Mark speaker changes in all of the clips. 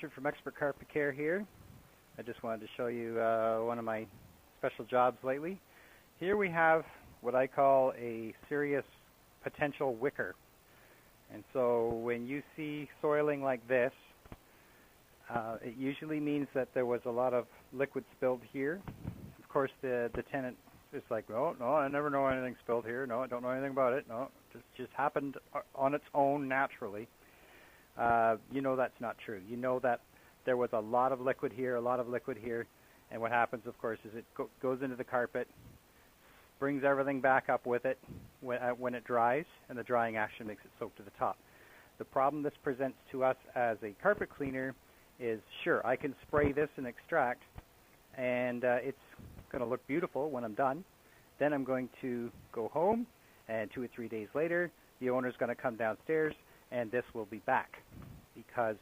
Speaker 1: Richard from Expert Carpet Care here. I just wanted to show you one of my special jobs lately. Here we have what I call a serious potential wicker. And so when you see soiling like this, it usually means that there was a lot of liquid spilled here. Of course, the tenant is like, oh, no, I never know anything spilled here. No, I don't know anything about it. No, it just happened on its own naturally. You know that's not true. You know that there was a lot of liquid here, and what happens, of course, is it goes into the carpet, brings everything back up with it when it dries, and the drying action makes it soak to the top. The problem this presents to us as a carpet cleaner is, sure, I can spray this and extract, and it's going to look beautiful when I'm done. Then I'm going to go home, and 2 or 3 days later, the owner's going to come downstairs, and this will be back because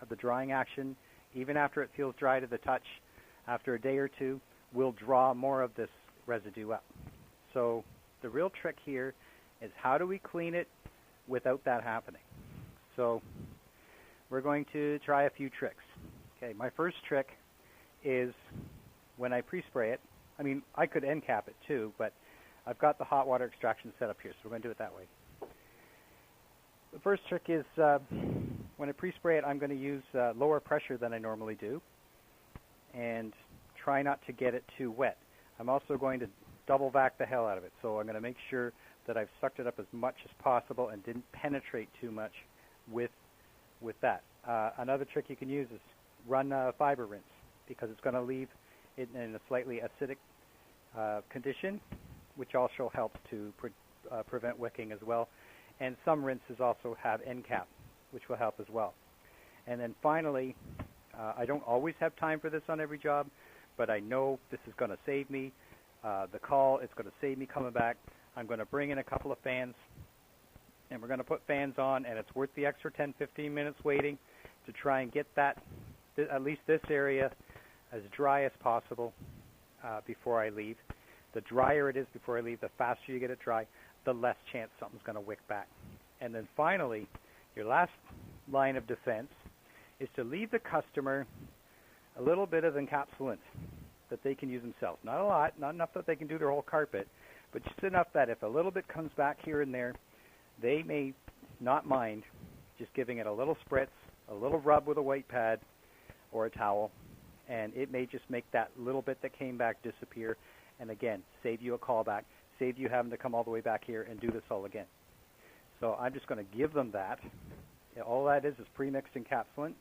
Speaker 1: of the drying action. Even after it feels dry to the touch, after a day or two, we'll draw more of this residue up. So the real trick here is how do we clean it without that happening? So we're going to try a few tricks. Okay, my first trick is when I pre-spray it, I mean, I could end cap it too, but I've got the hot water extraction set up here, so we're going to do it that way. The first trick is when I pre-spray it, I'm going to use lower pressure than I normally do and try not to get it too wet. I'm also going to double vac the hell out of it, so I'm going to make sure that I've sucked it up as much as possible and didn't penetrate too much with that. Another trick you can use is run fiber rinse because it's going to leave it in a slightly acidic condition, which also helps to prevent wicking as well. And some rinses also have end cap, which will help as well. And then finally, I don't always have time for this on every job, but I know this is going to save me the call. It's going to save me coming back. I'm going to bring in a couple of fans, and we're going to put fans on, and it's worth the extra 10-15 minutes waiting to try and get that, at least this area, as dry as possible before I leave. The drier it is before I leave, the faster you get it dry, the less chance something's going to wick back. And then finally, your last line of defense is to leave the customer a little bit of encapsulant that they can use themselves. Not a lot, not enough that they can do their whole carpet, but just enough that if a little bit comes back here and there, they may not mind just giving it a little spritz, a little rub with a white pad or a towel, and it may just make that little bit that came back disappear, and again, save you a callback, save you having to come all the way back here and do this all again. So I'm just going to give them that. All that is pre-mixed encapsulant.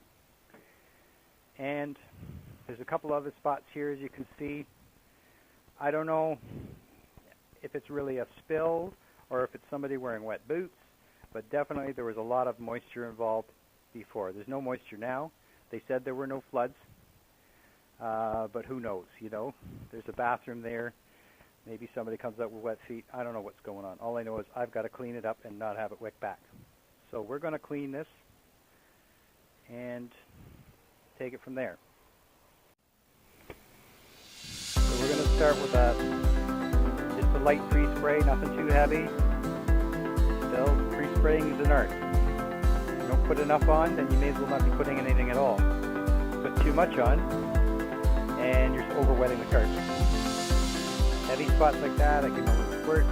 Speaker 1: And there's a couple other spots here, as you can see. I don't know if it's really a spill or if it's somebody wearing wet boots, but definitely there was a lot of moisture involved before. There's no moisture now. They said there were no floods, but who knows, you know. There's a bathroom there. Maybe somebody comes up with wet feet. I don't know what's going on. All I know is I've got to clean it up and not have it wick back. So we're going to clean this and take it from there. So we're going to start with just a light pre-spray, nothing too heavy. Still, pre-spraying is an art. If you don't put enough on, then you may as well not be putting anything at all. Put too much on, and you're over-wetting the carpet. Heavy spots like that, I can always squirt.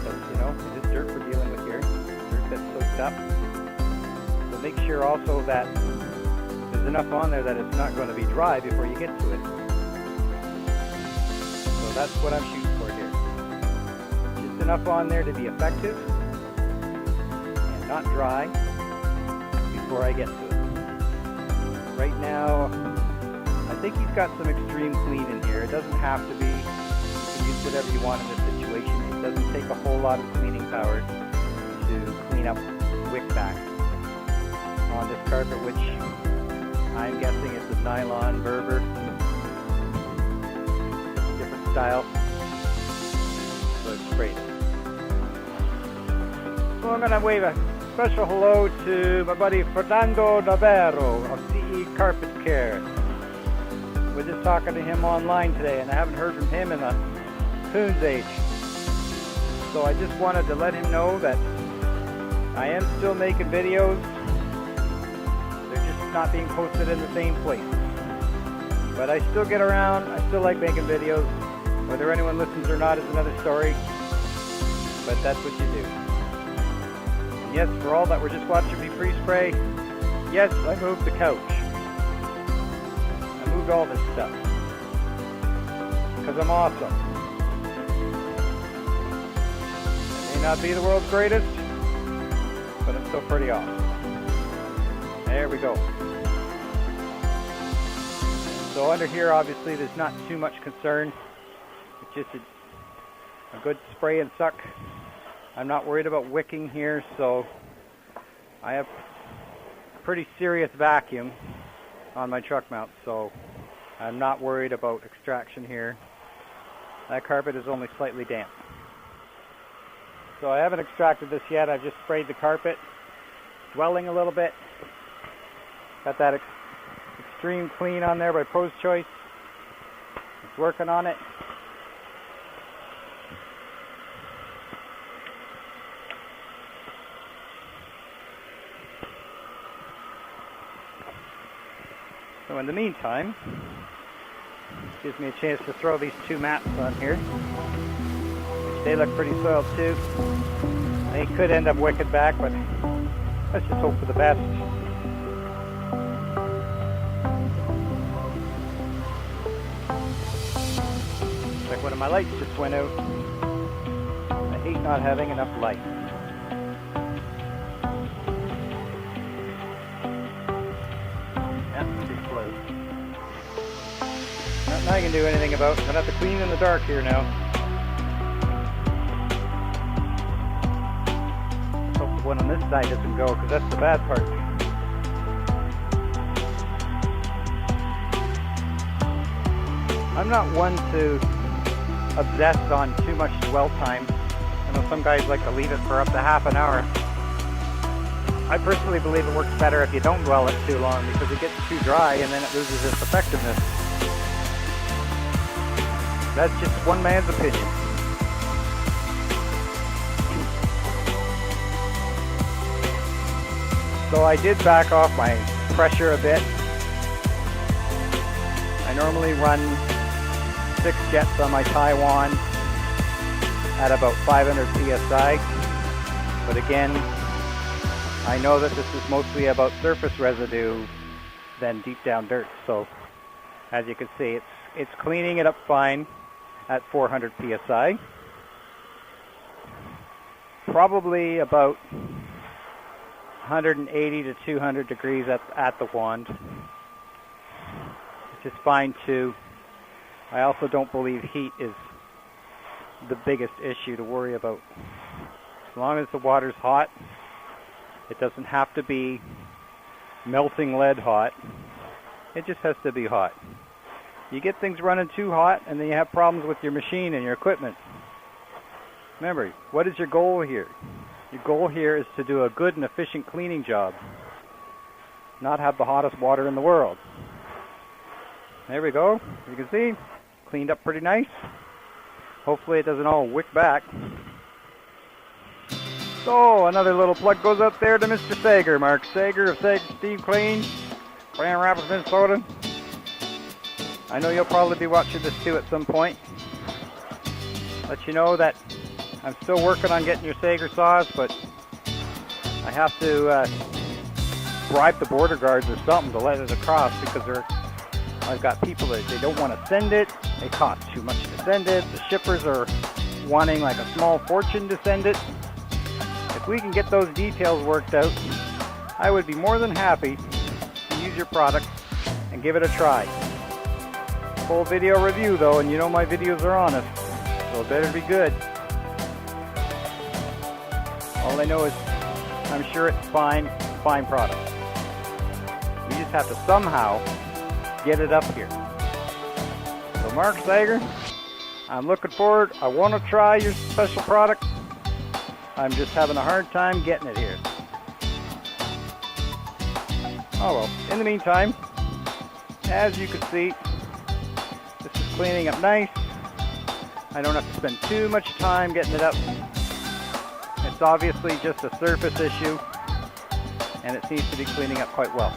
Speaker 1: So, you know, it is dirt we're dealing with here. Dirt that's soaked up. So make sure also that there's enough on there that it's not going to be dry before you get to it. So that's what I'm shooting for here. Just enough on there to be effective and not dry before I get to it. Right now, I think he's got some extreme clean in here. It doesn't have to be. You can use whatever you want in this situation. It doesn't take a whole lot of cleaning power to clean up wick back on this carpet, which I'm guessing it's a nylon Berber. Different style. So it's great. So I'm going to wave a special hello to my buddy Fernando Navarro of CE Carpet Care. We're just talking to him online today, and I haven't heard from him in a coon's age. So I just wanted to let him know that I am still making videos. They're just not being posted in the same place. But I still get around. I still like making videos. Whether anyone listens or not is another story. But that's what you do. And yes, for all that were just watching me pre-spray, yes, I moved the couch. I moved all this stuff. Because I'm awesome. I may not be the world's greatest, but I'm still pretty awesome. There we go. So under here, obviously, there's not too much concern. It's just a good spray and suck. I'm not worried about wicking here, so I have pretty serious vacuum on my truck mount, so I'm not worried about extraction here. That carpet is only slightly damp. So I haven't extracted this yet. I've just sprayed the carpet, dwelling a little bit. Got that extreme clean on there by Pro's Choice. It's working on it. So in the meantime, it gives me a chance to throw these two mats on here, which they look pretty soiled too. They could end up wicking back, but let's just hope for the best. Like one of my lights just went out. I hate not having enough light. Nothing I can do anything about. I'm gonna have to clean in the dark here now. Let's hope the one on this side doesn't go, because that's the bad part. I'm not one to obsess on too much dwell time. I know some guys like to leave it for up to half an hour. I personally believe it works better if you don't dwell it too long, because it gets too dry and then it loses its effectiveness. That's just one man's opinion. So I did back off my pressure a bit. I normally run 6 jets on my Taiwan at about 500 psi. But again, I know that this is mostly about surface residue than deep down dirt. So as you can see, it's cleaning it up fine at 400 psi. Probably about 180 to 200 degrees at the wand, which is fine too. I also don't believe heat is the biggest issue to worry about. As long as the water's hot, it doesn't have to be melting lead hot. It just has to be hot. You get things running too hot, and then you have problems with your machine and your equipment. Remember, what is your goal here? Your goal here is to do a good and efficient cleaning job, not have the hottest water in the world. There we go. You can see, cleaned up pretty nice. Hopefully it doesn't all wick back. So another little plug goes out there to Mr. Sager, Mark Sager of Sager Steve Clean, Grand Rapids, Minnesota. I know you'll probably be watching this too at some point. Let you know that I'm still working on getting your Sager saws, but I have to bribe the border guards or something to let it across, because I've got people that they don't want to send it. It costs too much to send it. The shippers are wanting like a small fortune to send it. If we can get those details worked out, I would be more than happy to use your product and give it a try. Full video review though, and you know my videos are honest, so it better be good. All I know is I'm sure it's fine product. We just have to somehow get it up here. So Mark Sager, I'm looking forward. I want to try your special product. I'm just having a hard time getting it here. Oh well, in the meantime, as you can see, this is cleaning up nice. I don't have to spend too much time getting it up. It's obviously just a surface issue, and it seems to be cleaning up quite well.